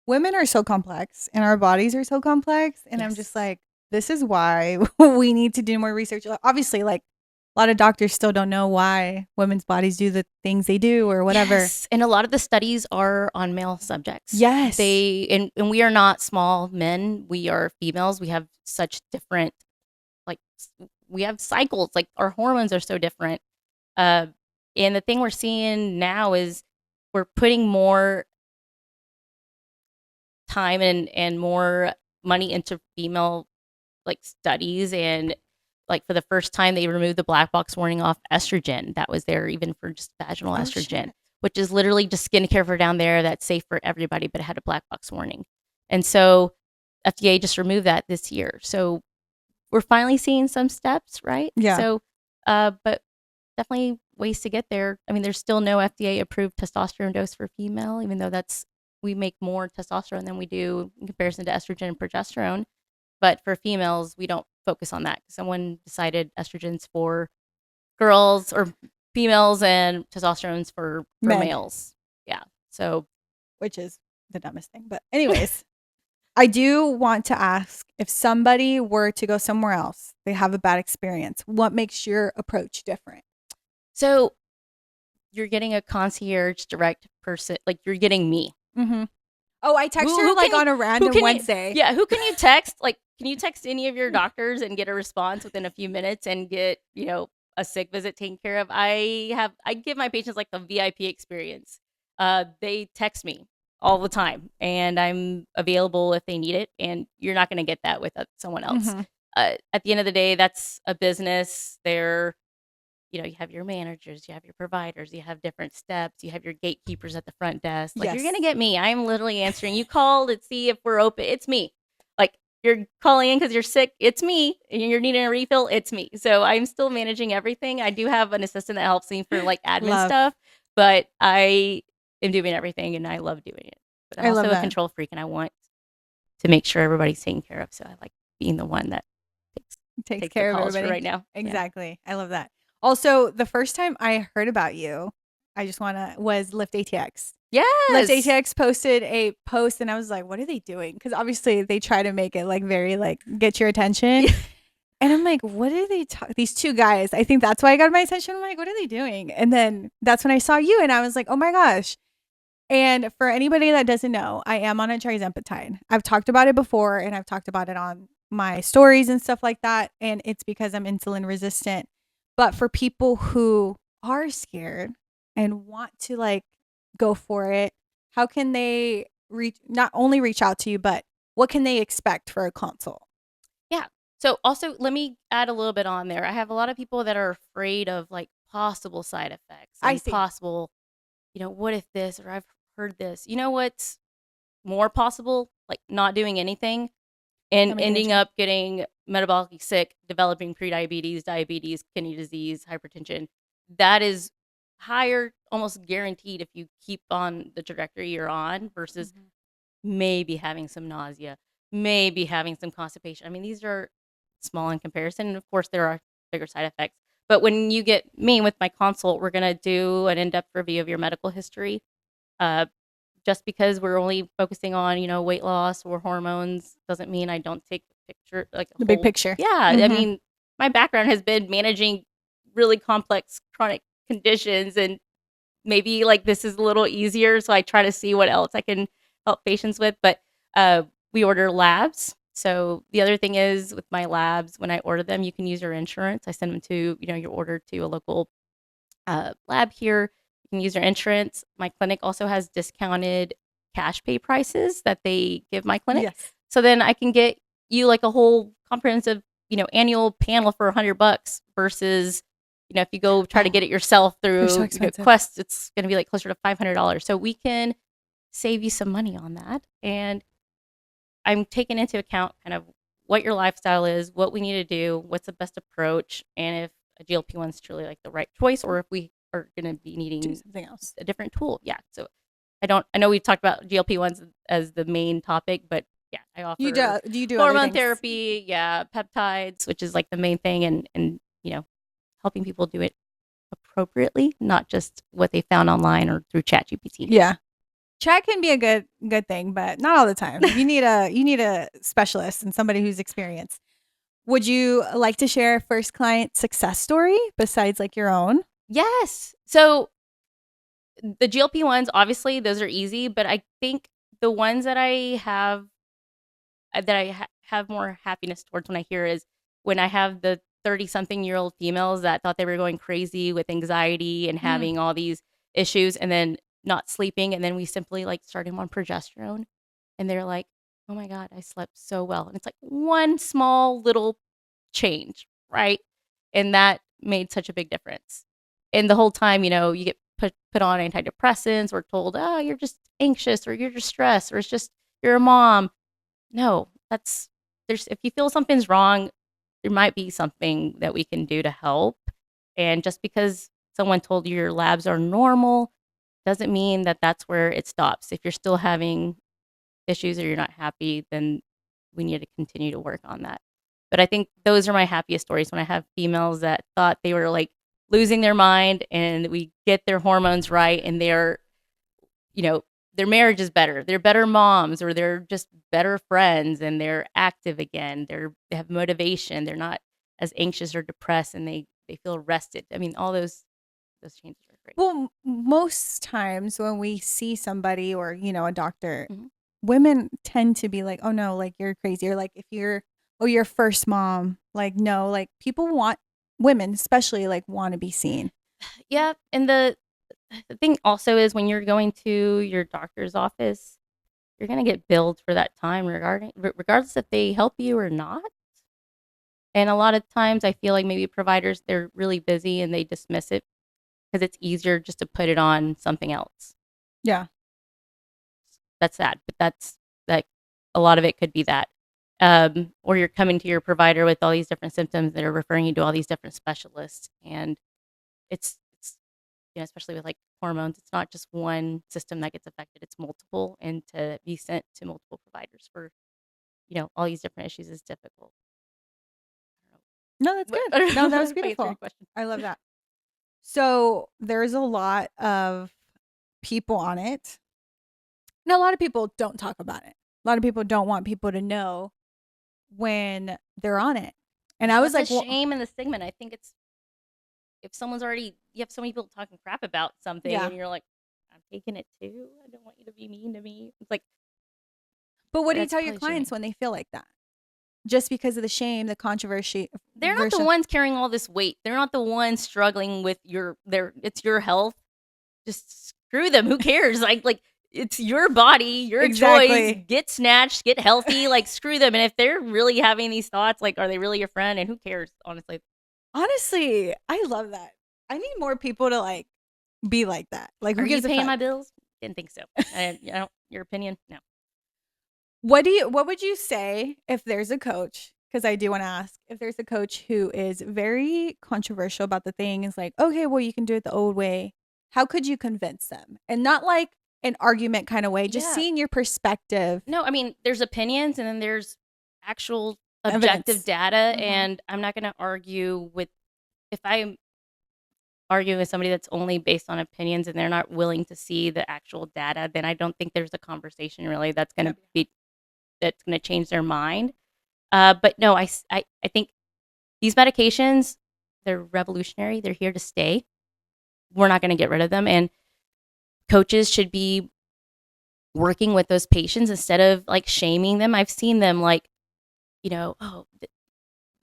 women are so complex and our bodies are so complex. And I'm just like, this is why we need to do more research. Obviously, like, a lot of doctors still don't know why women's bodies do the things they do or whatever. Yes. And a lot of the studies are on male subjects. Yes. And we are not small men. We are females. We have such different, like, we have cycles. Like, our hormones are so different. And the thing we're seeing now is we're putting more time and more money into female like studies and like for the first time, they removed the black box warning off estrogen that was there even for just vaginal estrogen, shit. which is literally just skincare for down there that's safe for everybody, but it had a black box warning. And so FDA just removed that this year. So we're finally seeing some steps, right? Yeah. So, but definitely ways to get there. I mean, there's still no FDA approved testosterone dose for female, even though we make more testosterone than we do in comparison to estrogen and progesterone. But for females, we don't focus on that. Someone decided estrogen's for girls or females and testosterone's for Men. males. Yeah. So, which is the dumbest thing. But anyways, I do want to ask, if somebody were to go somewhere else, they have a bad experience, what makes your approach different? so you're getting a concierge direct person, like you're getting me. Mm-hmm. Oh, I text her like on a random Wednesday. Who can you text? Like, can you text any of your doctors and get a response within a few minutes and get, a sick visit taken care of? I give my patients like the VIP experience. They text me all the time and I'm available if they need it. And you're not going to get that with someone else. Mm-hmm. At the end of the day, that's a business. You have your managers, you have your providers, you have different steps, you have your gatekeepers at the front desk. Like, You're going to get me. I'm literally answering. You call to see if we're open. It's me. Like, you're calling in because you're sick. It's me. And you're needing a refill. It's me. So I'm still managing everything. I do have an assistant that helps me for like admin stuff, but I am doing everything and I love doing it. But I'm also a control freak and I want to make sure everybody's taken care of. So I like being the one that takes care of everybody right now. Exactly. Yeah. I love that. Also, the first time I heard about you, was Lift ATX. Yes. Lift ATX posted a post and I was like, what are they doing? Because obviously they try to make it like very like get your attention. And I'm like, what are they talking? These two guys, I think that's why I got my attention. I'm like, what are they doing? And then that's when I saw you and I was like, oh my gosh. And for anybody that doesn't know, I am on a trizempatide. I've talked about it before and I've talked about it on my stories and stuff like that. And it's because I'm insulin resistant. But for people who are scared and want to like go for it, how can they not only reach out to you, but what can they expect for a consult? Yeah. So also let me add a little bit on there. I have a lot of people that are afraid of like possible side effects. And possible, what if this, or I've heard this. You know what's more possible? Like not doing anything and ending up getting metabolically sick, developing prediabetes, diabetes, kidney disease, hypertension. That is higher, almost guaranteed if you keep on the trajectory you're on versus maybe having some nausea, maybe having some constipation. I mean, these are small in comparison. And of course, there are bigger side effects. But when you get me with my consult, we're going to do an in-depth review of your medical history. Just because we're only focusing on, weight loss or hormones doesn't mean I don't take the picture, like the big picture. Yeah. I mean, my background has been managing really complex chronic conditions and maybe like this is a little easier. So I try to see what else I can help patients with. But we order labs. So the other thing is with my labs, when I order them, you can use your insurance. I send them to, your order to a local lab here. You can use your insurance. My clinic also has discounted cash pay prices that they give my clinic. Yes. So then I can get you like a whole comprehensive, annual panel for $100 versus, if you go try to get it yourself through Quest, it's going to be like closer to $500. So we can save you some money on that. And I'm taking into account kind of what your lifestyle is, what we need to do, what's the best approach, and if a GLP-1 is truly like the right choice, or if we are going to be needing something else, a different tool. Yeah. So I know we've talked about GLP-1s as the main topic, but yeah, I offer do you do hormone therapy, peptides, which is like the main thing, and helping people do it appropriately, not just what they found online or through ChatGPT. Yeah. Chat can be a good thing, but not all the time. You need a specialist and somebody who's experienced. Would you like to share a first client success story besides like your own? Yes. So the GLP-1s, obviously, those are easy, but I think the ones that I have have more happiness towards when I hear is when I have the 30-something-year-old females that thought they were going crazy with anxiety and having all these issues and then not sleeping. And then we simply like started them on progesterone and they're like, oh my God, I slept so well. And it's like one small little change right? And that made such a big difference. And the whole time, you get put on antidepressants or told, oh, you're just anxious or you're just stressed or it's just you're a mom. No, if you feel something's wrong, there might be something that we can do to help. And just because someone told you your labs are normal doesn't mean that that's where it stops. If you're still having issues or you're not happy, then we need to continue to work on that. But I think those are my happiest stories when I have females that thought they were like losing their mind and we get their hormones right and their marriage is better. They're better moms or they're just better friends and they're active again. They have motivation. They're not as anxious or depressed and they feel rested. I mean, all those changes are great. Well, most times when we see somebody or, a doctor, Mm-hmm. women tend to be like, oh no, like you're crazy. Or like if you're first mom, like no, like women especially like want to be seen. Yeah. And the thing also is when you're going to your doctor's office, you're going to get billed for that time regardless if they help you or not. And a lot of times I feel like maybe providers, they're really busy and they dismiss it because it's easier just to put it on something else. Yeah. That's sad, but that's like a lot of it could be that. Or you're coming to your provider with all these different symptoms that are referring you to all these different specialists. And it's especially with like hormones, it's not just one system that gets affected, it's multiple. And to be sent to multiple providers for, all these different issues is difficult. No, that's good. No, that was beautiful. I love that. So there's a lot of people on it. Now, a lot of people don't talk about it. A lot of people don't want people to know when they're on it. And I was like, the shame and the stigma. And I think it's if someone's already, you have so many people talking crap about something and you're like, I'm taking it too. I don't want you to be mean to me. It's like, but what do you tell your clients when they feel like that? Just because of the shame, the controversy. They're not the ones carrying all this weight. They're not the ones struggling with it's your health. Just screw them. Who cares? Like it's your body, your choice. Get snatched, get healthy. Like screw them. And if they're really having these thoughts, like, are they really your friend? And who cares? Honestly, I love that. I need more people to like be like that. Like, who gives a fuck? Are you paying my bills? Didn't think so. Your opinion? No. What would you say if there's a coach? Because I do want to ask if there's a coach who is very controversial about the thing. Is like, okay, well, you can do it the old way. How could you convince them? And not like an argument kind of way, just seeing your perspective. No, I mean, there's opinions and then there's actual objective data. And I'm not going to argue if I'm arguing with somebody that's only based on opinions and they're not willing to see the actual data, then I don't think there's a conversation really that's going to change their mind. But no, I think these medications, they're revolutionary. They're here to stay. We're not going to get rid of them. And coaches should be working with those patients instead of like shaming them. I've seen them like, oh,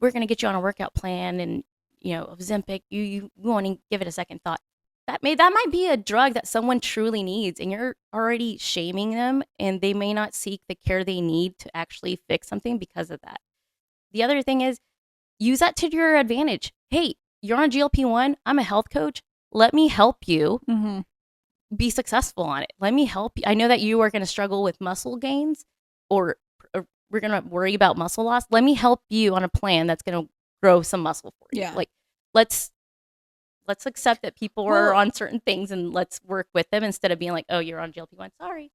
we're going to get you on a workout plan and, Ozempic, you won't even give it a second thought. That might be a drug that someone truly needs and you're already shaming them and they may not seek the care they need to actually fix something because of that. The other thing is use that to your advantage. Hey, you're on GLP-1. I'm a health coach. Let me help you be successful on it. Let me help you. I know that you are going to struggle with muscle gains or we're going to worry about muscle loss. Let me help you on a plan that's going to grow some muscle for you. Yeah. Like let's accept that people are on certain things and let's work with them instead of being like, oh, you're on GLP-1. Sorry.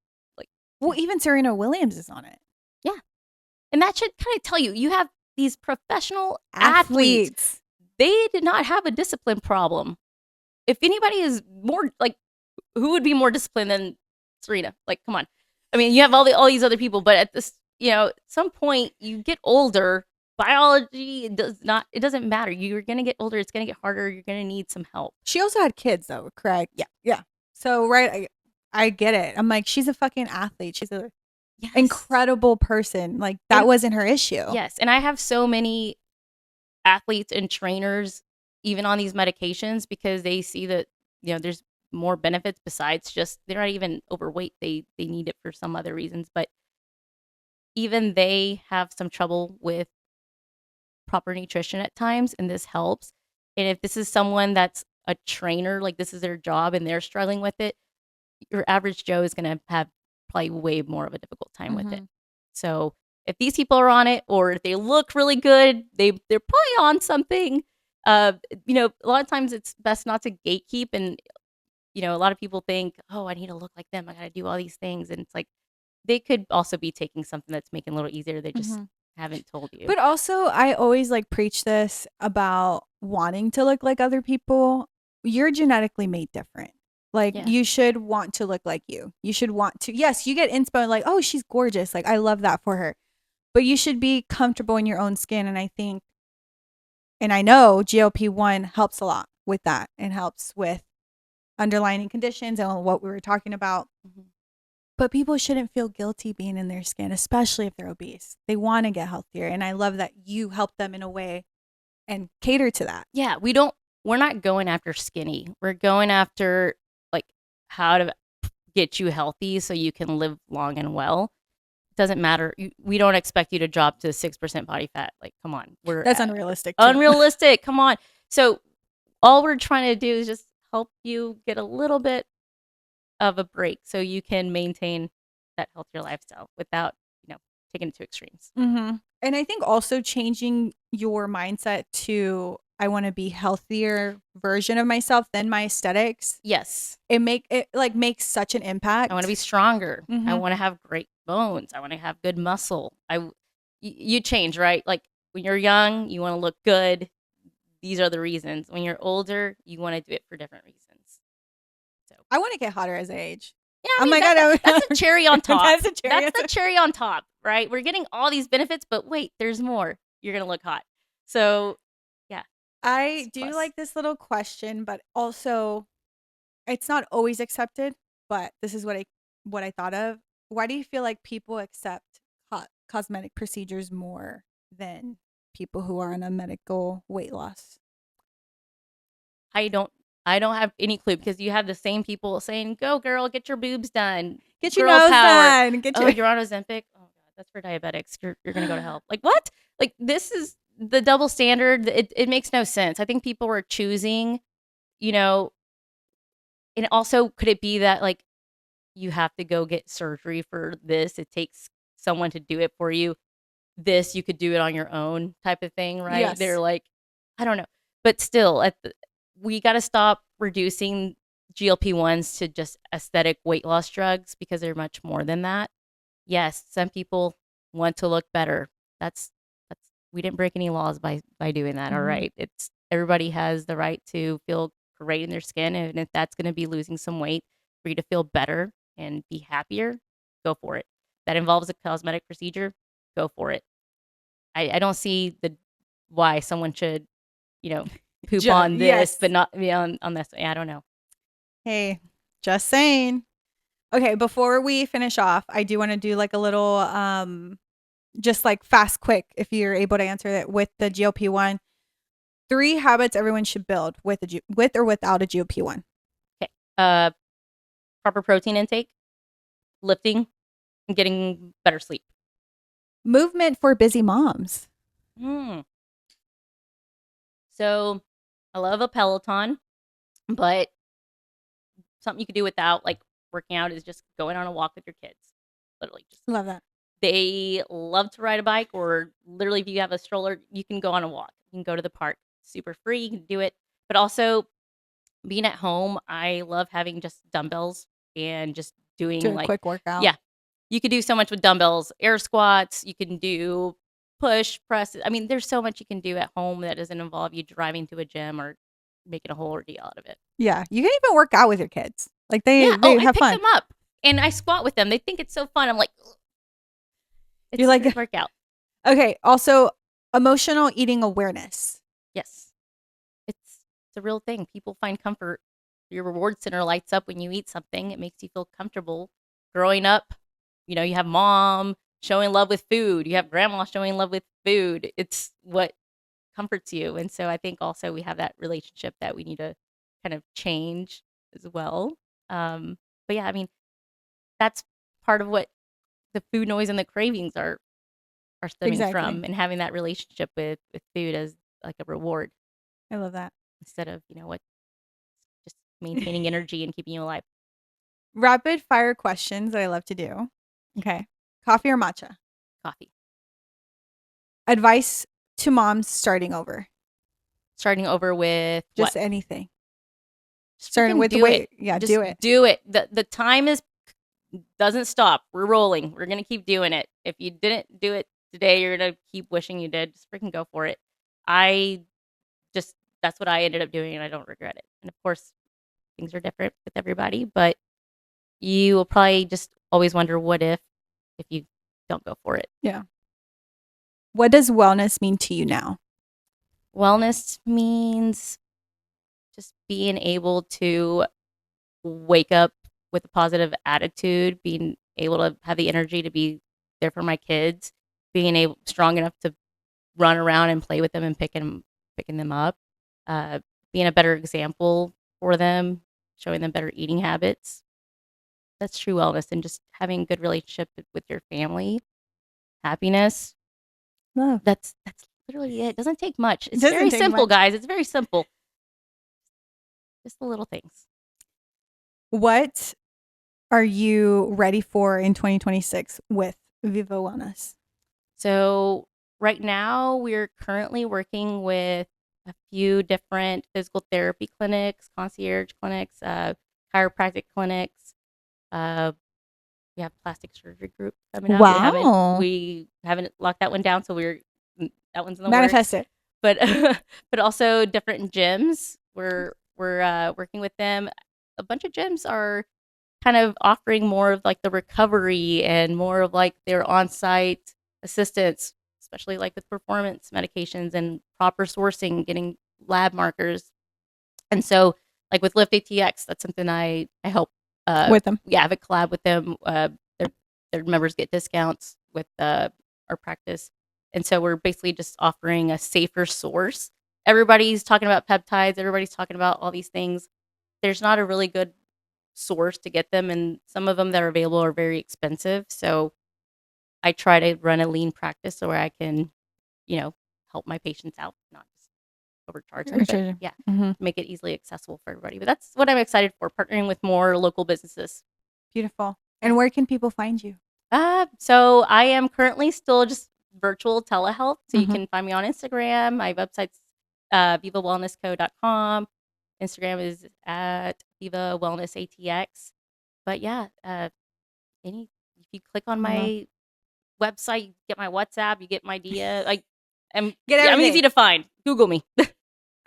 Well, even Serena Williams is on it. Yeah. And that should kind of tell you have these professional athletes. They did not have a discipline problem. If anybody is more like, who would be more disciplined than Serena? Like, come on. I mean, you have all these other people, but at this, at some point you get older. Biology it doesn't matter. You're going to get older. It's going to get harder. You're going to need some help. She also had kids though, correct? Yeah. Yeah. So, right. I get it. I'm like, she's a fucking athlete. She's an incredible person. Like that wasn't her issue. Yes. And I have so many athletes and trainers, even on these medications, because they see that, there's more benefits besides just, they're not even overweight. They need it for some other reasons, but even they have some trouble with proper nutrition at times, and this helps. And if this is someone that's a trainer, like this is their job and they're struggling with it, your average Joe is going to have probably way more of a difficult time with it. So if these people are on it, or if they look really good, they're probably on something. A lot of times it's best not to gatekeep. And, a lot of people think, oh, I need to look like them. I got to do all these things. And it's like, they could also be taking something that's making it a little easier. They just haven't told you. But also, I always preach this about wanting to look like other people. You're genetically made different. You should want to look like you. You should want to. Yes, you get inspo like, oh, she's gorgeous. I love that for her. But you should be comfortable in your own skin. And I think, and I know GLP-1 helps a lot with that, and helps with underlying conditions and what we were talking about. But people shouldn't feel guilty being in their skin, especially if they're obese. They want to get healthier. And I love that you help them in a way and cater to that. Yeah, we're not going after skinny. We're going after how to get you healthy so you can live long and well. It doesn't matter. We don't expect you to drop to 6% body fat. Come on. That's unrealistic. Unrealistic. Come on. So all we're trying to do is just help you get a little bit of a break so you can maintain that healthier lifestyle without, taking it to extremes. And I think also changing your mindset to, I want to be healthier version of myself than my aesthetics. Yes. It makes such an impact. I want to be stronger. I want to have great bones. I want to have good muscle. You change, right? When you're young, you want to look good. These are the reasons. When you're older, you want to do it for different reasons. So I want to get hotter as I age. Yeah, my God, that's a cherry on top. That's the cherry on top, right? We're getting all these benefits, but wait, there's more. You're gonna look hot. So, yeah. I do like this little question, but also, it's not always accepted. But this is what I thought of. Why do you feel like people accept cosmetic procedures more than people who are on a medical weight loss? I don't have any clue, because you have the same people saying, "Go, girl, get your boobs done, get your nose done, you're on Ozempic. Oh God, that's for diabetics. You're gonna go to hell." What? This is the double standard. It makes no sense. I think people are choosing, and also, could it be that you have to go get surgery for this? It takes someone to do it for you. This, you could do it on your own type of thing, right? Yes. They're I don't know, but still, we got to stop reducing GLP-1s to just aesthetic weight loss drugs, because they're much more than that. Yes, some people want to look better. That's we didn't break any laws by doing that. All right. Everybody has the right to feel great in their skin. And if that's going to be losing some weight for you to feel better and be happier, go for it. That involves a cosmetic procedure, go for it. I don't see why someone should, poop on this, but not be on this. I don't know. Hey, just saying. Okay, before we finish off, I do want to do a little, just fast, quick, if you're able to answer it with the GLP-1. 3 habits everyone should build with or without a GLP-1. Okay. Proper protein intake, lifting, and getting better sleep. Movement for busy moms. So I love a Peloton, but something you could do without working out is just going on a walk with your kids. Literally, just love that. They love to ride a bike, or literally, if you have a stroller, you can go on a walk. You can go to the park. Super free. You can do it. But also, being at home, I love having just dumbbells and just doing a quick workout. Yeah. You could do so much with dumbbells, air squats. You can do push, press. I mean, there's so much you can do at home that doesn't involve you driving to a gym or making a whole ordeal out of it. Yeah. You can even work out with your kids. They have I pick fun. them up and I squat with them. They think it's so fun. I'm like, it's you're like a workout. Okay. Also, emotional eating awareness. Yes. It's a real thing. People find comfort. Your reward center lights up when you eat something. It makes you feel comfortable. Growing up, you have mom showing love with food. You have grandma showing love with food. It's what comforts you. And so I think also we have that relationship that we need to kind of change as well. But yeah, I mean, that's part of what the food noise and the cravings are are stemming Exactly. from, and having that relationship with food as like a reward I love that. instead of, what, just maintaining energy and keeping you alive. Rapid fire questions that I love to do. Okay. Coffee or matcha? Coffee. Advice to moms starting over. Starting over with Just what? anything. Just Starting freaking with the do weight. it. Yeah, Just do it. do it. The time doesn't stop. We're rolling. We're gonna keep doing it. If you didn't do it today, you're gonna keep wishing you did. Just freaking go for it. I just That's what I ended up doing, and I don't regret it. And of course, things are different with everybody, but you will probably just always wonder what if you don't go for it. Yeah. What does wellness mean to you now? Wellness means just being able to wake up with a positive attitude, being able to have the energy to be there for my kids, being strong enough to run around and play with them and picking them up, being a better example for them, showing them better eating habits. That's true wellness, and just having a good relationship with your family, happiness. Love. That's literally it. It doesn't take much. It's Doesn't very take simple, much. guys. It's very simple. Just the little things. What are you ready for in 2026 with Viva Wellness? So right now we're currently working with a few different physical therapy clinics, concierge clinics, chiropractic clinics. We have plastic surgery group coming up. Wow. We haven't locked that one down, so that one's in the Manifest works. it. But also different gyms. We're working with them. A bunch of gyms are kind of offering more of like the recovery and more of like their on-site assistance, especially like with performance medications and proper sourcing, getting lab markers. And so like with Lift ATX, that's something I help With them. Yeah, I have a collab with them. Their members get discounts with our practice. And so we're basically just offering a safer source. Everybody's talking about peptides. Everybody's talking about all these things. There's not a really good source to get them, and some of them that are available are very expensive. So I try to run a lean practice so where I can, help my patients out, not just overcharge them. But yeah, make it easily accessible for everybody. But that's what I'm excited for, partnering with more local businesses. Beautiful. And where can people find you? So I am currently still just virtual telehealth. So you can find me on Instagram. My website's vivawellnessco.com. Instagram is at Viva Wellness ATX. But yeah, if you click on my website, you get my WhatsApp, you get my dia. I'm easy to find. Google me.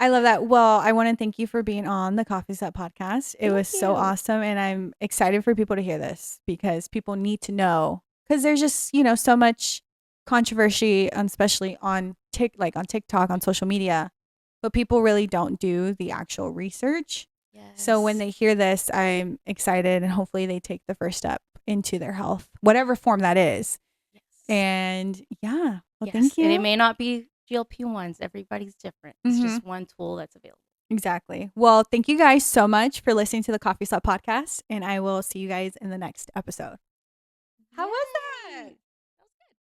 I love that. Well, I want to thank you for being on the Coffee Slut Podcast. It was so awesome, and I'm excited for people to hear this because people need to know, because there's just so much controversy, especially on TikTok, on social media, but people really don't do the actual research. Yes. So when they hear this, I'm excited, and hopefully they take the first step into their health, whatever form that is. Yes. And yeah, well, thank you. And it may not be GLP-1s. Everybody's different. It's just one tool that's available. Exactly. Well, thank you guys so much for listening to the Coffee Slut Podcast, and I will see you guys in the next episode. How was that?